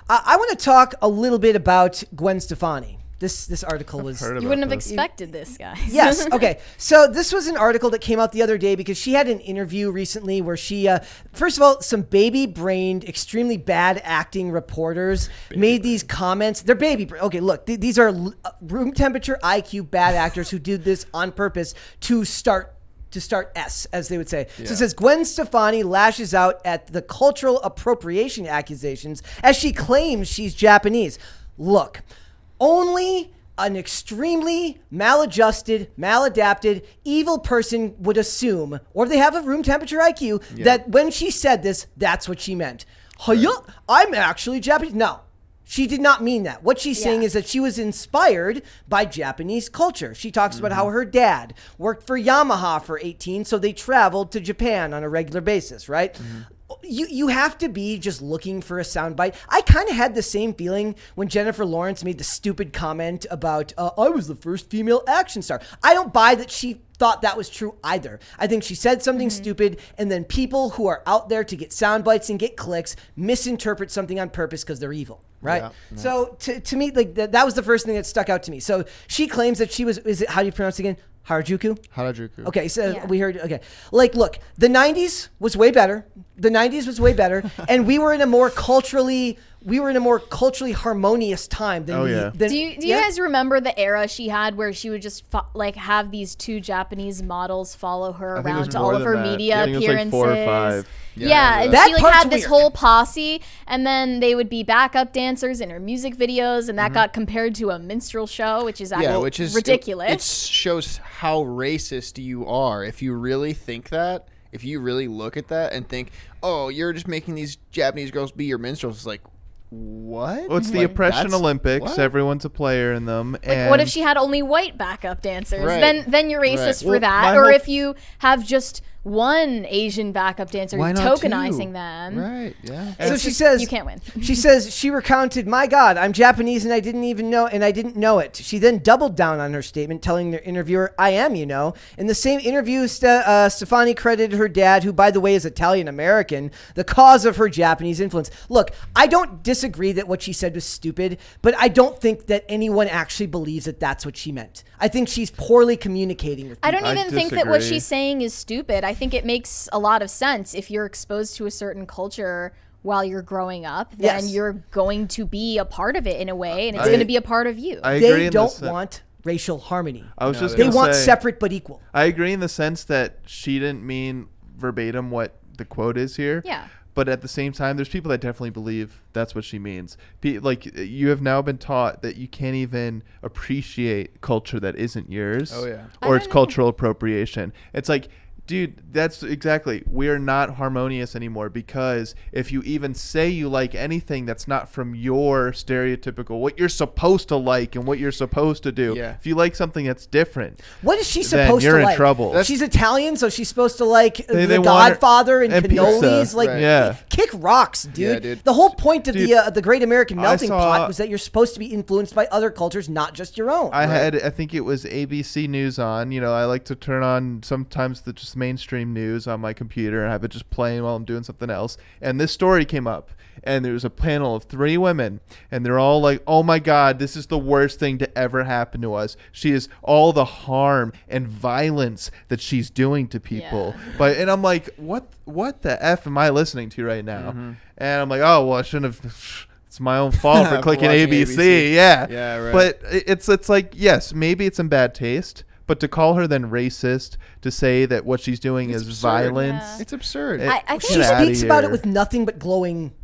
I want to talk a little bit about Gwen Stefani. This article was... You wouldn't have expected this, guys. Yes. Okay. So this was an article that came out the other day because she had an interview recently where she, first of all, some baby-brained, extremely bad acting reporters made these comments. They're okay, look, these are room temperature IQ bad actors who did this on purpose to start S, as they would say. Yeah. So it says, Gwen Stefani lashes out at the cultural appropriation accusations as she claims she's Japanese. Look, only an extremely maladjusted, maladapted, evil person would assume, or they have a room temperature IQ, that when she said this, that's what she meant. I'm actually Japanese. No. She did not mean that. What she's saying is that she was inspired by Japanese culture. She talks about how her dad worked for Yamaha for 18, so they traveled to Japan on a regular basis, right? Mm-hmm. You have to be just looking for a soundbite. I kind of had the same feeling when Jennifer Lawrence made the stupid comment about, I was the first female action star. I don't buy that she thought that was true either. I think she said something stupid, and then people who are out there to get sound bites and get clicks misinterpret something on purpose because they're evil, right? Yeah. So to me, like that was the first thing that stuck out to me. So she claims that she was, how do you pronounce it again? Harajuku? Okay, so we heard, okay. Like, look, the 90s was way better. And we were in a more culturally harmonious time than do you guys remember the era she had where she would just have these two Japanese models follow her around to all of her media appearances? Like 4 or 5. Yeah, and she had this whole posse, and then they would be backup dancers in her music videos, and that got compared to a minstrel show, which is ridiculous. It shows how racist you are if you really think that. If you really look at that and think, oh, you're just making these Japanese girls be your minstrels, it's like, what? Well, it's the oppression Olympics. What? Everyone's a player in them. Like, what if she had only white backup dancers? Right. Then you're racist for that. Or if you have just one Asian backup dancer, you're tokenizing them. Right, yeah. So she says... You can't win. She says, she recounted, my God, I'm Japanese and I didn't know it. She then doubled down on her statement, telling the interviewer, I am, you know. In the same interview, Stefani credited her dad, who, by the way, is Italian-American, the cause of her Japanese influence. Look, I don't disagree that what she said was stupid, but I don't think that anyone actually believes that that's what she meant. I think she's poorly communicating with people. I don't even think that what she's saying is stupid. I think it makes a lot of sense. If you're exposed to a certain culture while you're growing up, then you're going to be a part of it in a way, and it's going to be a part of you. They don't want racial harmony. They want separate but equal. I agree in the sense that she didn't mean verbatim what the quote is here. Yeah. But at the same time, there's people that definitely believe that's what she means. Like, you have now been taught that you can't even appreciate culture that isn't yours. Oh, yeah. Or it's cultural appropriation. It's like, dude, that's exactly. We are not harmonious anymore because if you even say you like anything that's not from your stereotypical, what you're supposed to like and what you're supposed to do, if you like something that's different, what is she supposed to like? You're in trouble. She's Italian, so she's supposed to like The Godfather and cannolis. Like, kick rocks, dude. Yeah, dude. The whole point of the Great American Melting Pot was that you're supposed to be influenced by other cultures, not just your own. I think it was ABC News on. You know, I like to turn on sometimes the just mainstream news on my computer and have it just playing while I'm doing something else. And this story came up, and there was a panel of 3 women, and they're all like, oh my God, this is the worst thing to ever happen to us. She is all the harm and violence that she's doing to people. And I'm like, what the F am I listening to right now? Mm-hmm. And I'm like, oh, well, I shouldn't have. It's my own fault for clicking ABC. Yeah, right. But it's like, yes, maybe it's in bad taste. But to call her then racist, to say that what she's doing is absurd. Violence. Yeah. It's absurd. I think she speaks about it with nothing but glowing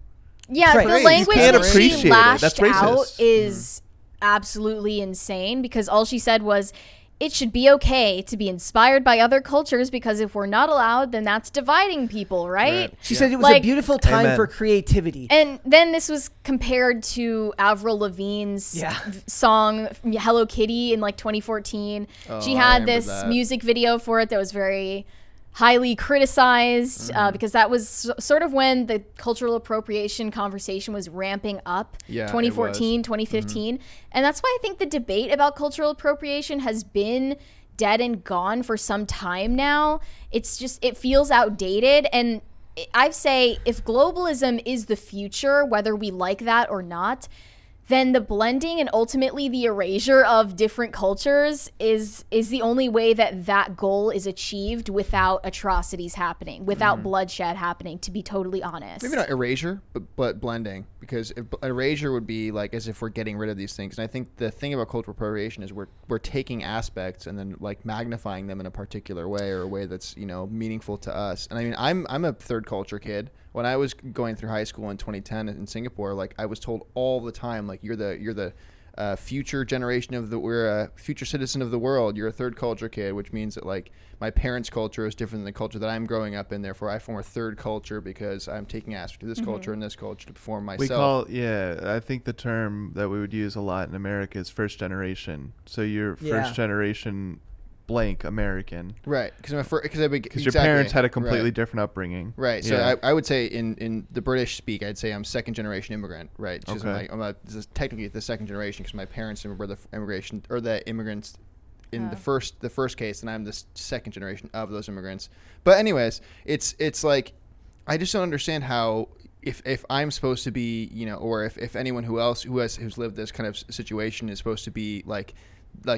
praise. The language that she lashed out is absolutely insane because all she said was, it should be okay to be inspired by other cultures because if we're not allowed, then that's dividing people, right? She said it was a beautiful time for creativity. And then this was compared to Avril Lavigne's song Hello Kitty in like 2014. She had this music video for it that was very highly criticized because that was sort of when the cultural appropriation conversation was ramping up, 2014, 2015. And that's why I think the debate about cultural appropriation has been dead and gone for some time now. It's just, it feels outdated. And I say if globalism is the future, whether we like that or not, then the blending and ultimately the erasure of different cultures is the only way that goal is achieved without atrocities happening, without bloodshed happening, to be totally honest. Maybe not erasure, but blending. Because erasure would be like as if we're getting rid of these things. And I think the thing about cultural appropriation is we're taking aspects and then like magnifying them in a particular way or a way that's, you know, meaningful to us. And I mean, I'm a third culture kid. When I was going through high school in 2010 in Singapore, like I was told all the time, like you're the future generation of we're a future citizen of the world. You're a third culture kid, which means that like my parents' culture is different than the culture that I'm growing up in. Therefore, I form a third culture because I'm taking aspects of this culture and this culture to perform myself. I think the term that we would use a lot in America is first generation. So you're first generation blank American, right? Because your parents had a completely different upbringing, right? So I would say in the British speak, I'd say I'm second generation immigrant, right? Okay. This is technically the second generation because my parents were the immigration or the immigrants in the first case, and I'm the second generation of those immigrants. But anyways, it's like I just don't understand how. If I'm supposed to be, you know, or if anyone who's lived this kind of situation is supposed to be like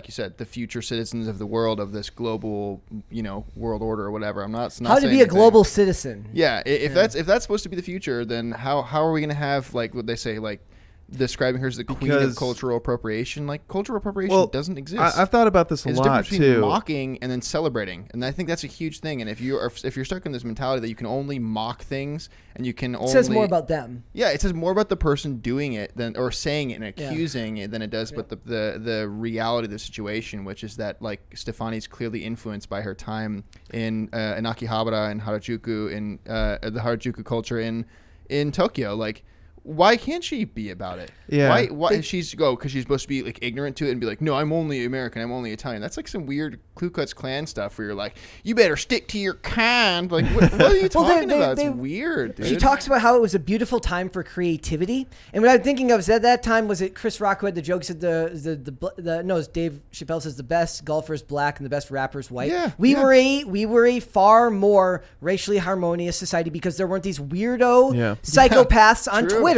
you said, the future citizens of the world of this global, you know, world order or whatever. I'm not how to be a global citizen. Yeah, if that's supposed to be the future, then how are we going to have like what they say, like describing her as the queen of cultural appropriation? Like cultural appropriation doesn't exist. I've thought about this a lot too. There's a difference between mocking and then celebrating, and I think that's a huge thing. And if you're stuck in this mentality that you can only mock things and you can only, it says more about them. Yeah, it says more about the person doing it or saying it and accusing it than it does, but the reality of the situation, which is that like Stefani's clearly influenced by her time in Akihabara and Harajuku in the Harajuku culture in Tokyo, like. Why can't she be about it? Yeah. Why she's because she's supposed to be like ignorant to it and be like, no, I'm only American, I'm only Italian. That's like some weird Ku Klux Klan stuff where you're like, you better stick to your kind. Like, what are you talking about? It's weird, dude. She talks about how it was a beautiful time for creativity, and what I'm thinking of is at that time was it Chris Rock who had the jokes at it's Dave Chappelle says the best golfer is black and the best rapper is white. Yeah, we were a far more racially harmonious society because there weren't these weirdo psychopaths on Twitter.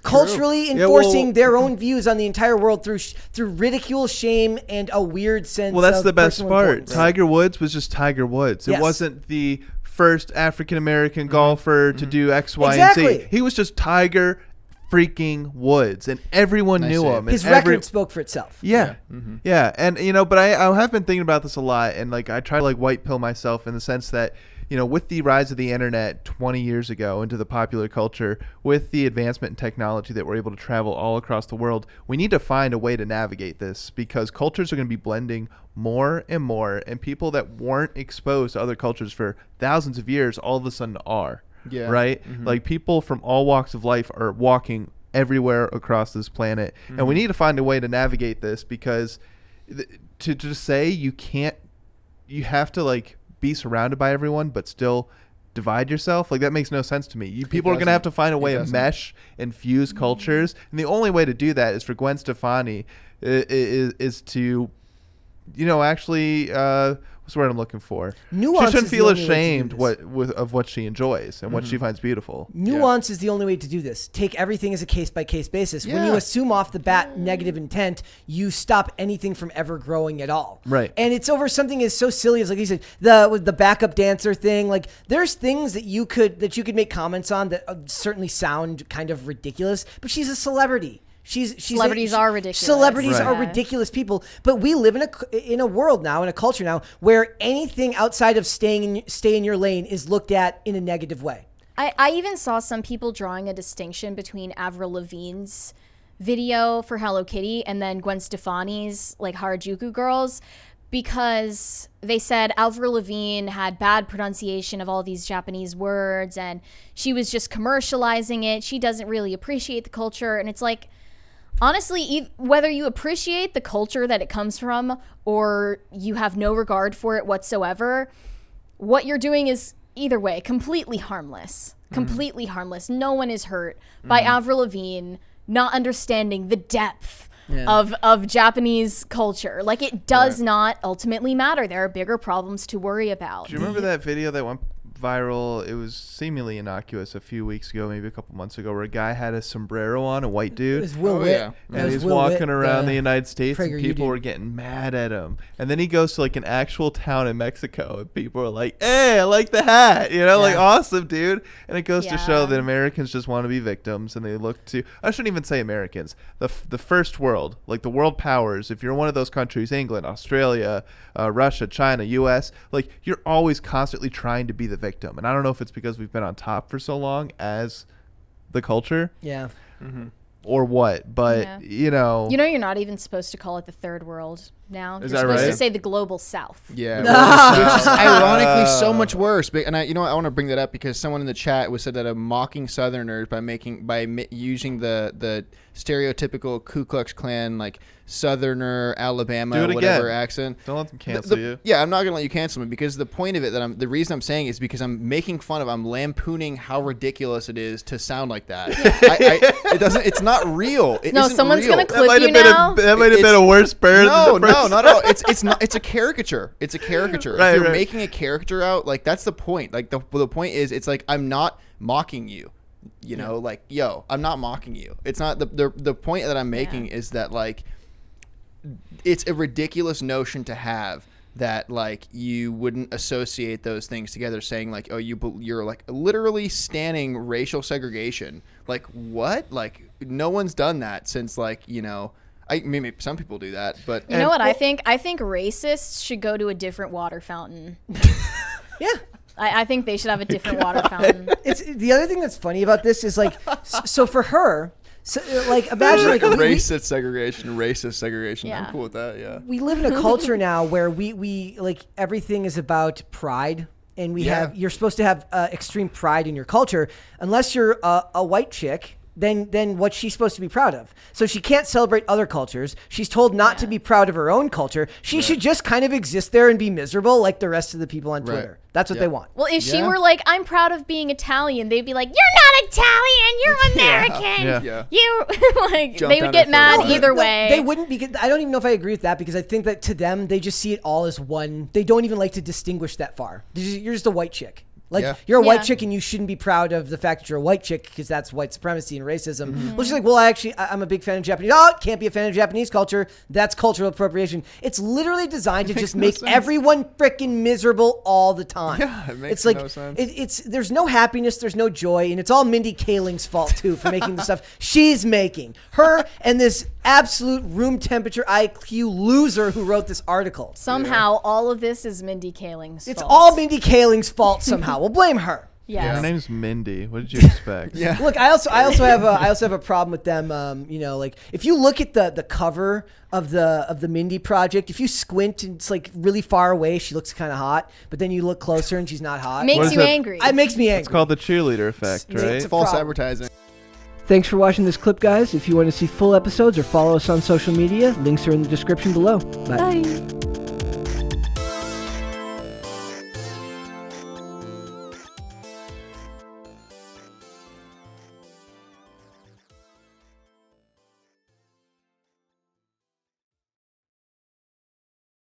Culturally enforcing their own views on the entire world through ridicule, shame, and a weird sense. Well, that's of the best part. importance. Tiger Woods was just Tiger Woods. It wasn't the first African American golfer to do X, Y, and Z. He was just Tiger freaking Woods, and everyone knew him. His record spoke for itself. Yeah, and you know, but I have been thinking about this a lot, and like I try to like white pill myself in the sense that. You know, with the rise of the internet 20 years ago into the popular culture, with the advancement in technology that we're able to travel all across the world, we need to find a way to navigate this because cultures are going to be blending more and more, and people that weren't exposed to other cultures for thousands of years all of a sudden are. Yeah. Right? Like people from all walks of life are walking everywhere across this planet, and we need to find a way to navigate this because to just say you have to like be surrounded by everyone but still divide yourself, like that makes no sense to me. People are going to have to find a way to mesh and fuse cultures, and the only way to do that is for Gwen Stefani is to, you know, actually what's the word I'm looking for? Nuance. She shouldn't feel ashamed of what she enjoys and what she finds beautiful. Nuance is the only way to do this. Take everything as a case-by-case basis. When you assume off the bat negative intent, you stop anything from ever growing at all. Right. And it's over something as so silly as, like you said, the backup dancer thing. Like, there's things that you could make comments on that certainly sound kind of ridiculous, but she's a celebrity. Celebrities are ridiculous. Celebrities are ridiculous people, but we live in a world now, in a culture now, where anything outside of stay in your lane is looked at in a negative way. I even saw some people drawing a distinction between Avril Lavigne's video for Hello Kitty and then Gwen Stefani's like Harajuku Girls, because they said Avril Lavigne had bad pronunciation of all these Japanese words and she was just commercializing it. She doesn't really appreciate the culture, and it's like, honestly, whether you appreciate the culture that it comes from or you have no regard for it whatsoever, what you're doing is either way completely harmless. Completely harmless. No one is hurt by Avril Lavigne not understanding the depth of Japanese culture. Like, it does not ultimately matter. There are bigger problems to worry about. Do you remember that video that went viral. It was seemingly innocuous a few weeks ago, maybe a couple months ago, where a guy had a sombrero on, a white dude. It was Will Witt. And he's walking around the United States, and people were getting mad at him. And then he goes to like an actual town in Mexico, and people are like, "Hey, I like the hat," like, awesome, dude. And it goes to show that Americans just want to be victims, and they look to, I shouldn't even say Americans, the first world, like the world powers. If you're one of those countries, England, Australia, Russia, China, U.S., like, you're always constantly trying to be the victim. And I don't know if it's because we've been on top for so long as the culture. Yeah. Mm-hmm. Or what, but you're not even supposed to call it the third world now. Is You're that supposed right? to say the global south. Yeah, which is ironically so much worse. And I want to bring that up because someone in the chat said that I'm mocking Southerners by using the stereotypical Ku Klux Klan like Southerner, Alabama, whatever accent. Don't let them cancel you. Yeah, I'm not gonna let you cancel me because the point of it the reason I'm saying is because I'm making fun of, I'm lampooning how ridiculous it is to sound like that. It's not real. It isn't someone's real. gonna clip you now. That might have been a worse burn. No, not at all. It's a caricature. It's a caricature. Right, if you're making a caricature out, like, that's the point. Like the point is, it's like, I'm not mocking you. Like, yo, I'm not mocking you. It's not the point that I'm making is that, like, it's a ridiculous notion to have that, like, you wouldn't associate those things together, saying like, oh, you're like literally standing racial segregation. Like, what? Like, no one's done that since, like, maybe some people do that, but you know what I think? I think racists should go to a different water fountain. Yeah. I think they should have a different water fountain. It's the other thing that's funny about this is, like, so for her, like, imagine like racist segregation. Yeah. I'm cool with that. Yeah. We live in a culture now where we like, everything is about pride, and you're supposed to have extreme pride in your culture, unless you're a white chick. Then what's she supposed to be proud of? So she can't celebrate other cultures. She's told not to be proud of her own culture. She should just kind of exist there and be miserable like the rest of the people on Twitter. That's what they want. Well, if she were like, I'm proud of being Italian, they'd be like, you're not Italian, you're American. Yeah. You like Jump they would get mad either way. They wouldn't, because I don't even know if I agree with that, because I think that to them, they just see it all as one. They don't even like to distinguish that far. You're just a white chick. Like, you're a white chick and you shouldn't be proud of the fact that you're a white chick because that's white supremacy and racism. Mm-hmm. Well, she's like, well, I'm a big fan of Japanese. Oh, can't be a fan of Japanese culture. That's cultural appropriation. It's literally designed to just make everyone freaking miserable all the time. Yeah, it makes no sense. There's no happiness, there's no joy, and it's all Mindy Kaling's fault, too, for making the stuff she's making. Her and this absolute room temperature IQ loser who wrote this article. Somehow, all of this is Mindy Kaling's fault. It's all Mindy Kaling's fault somehow. We'll blame her. Yes. Her name's Mindy. What did you expect? Look, I also have a problem with them. Like, if you look at the cover of the Mindy project, if you squint and it's like really far away, she looks kind of hot. But then you look closer and she's not hot. Makes you angry. It makes me angry. It's called the cheerleader effect, right? It's false advertising. Thanks for watching this clip, guys. If you want to see full episodes or follow us on social media, links are in the description below. Bye.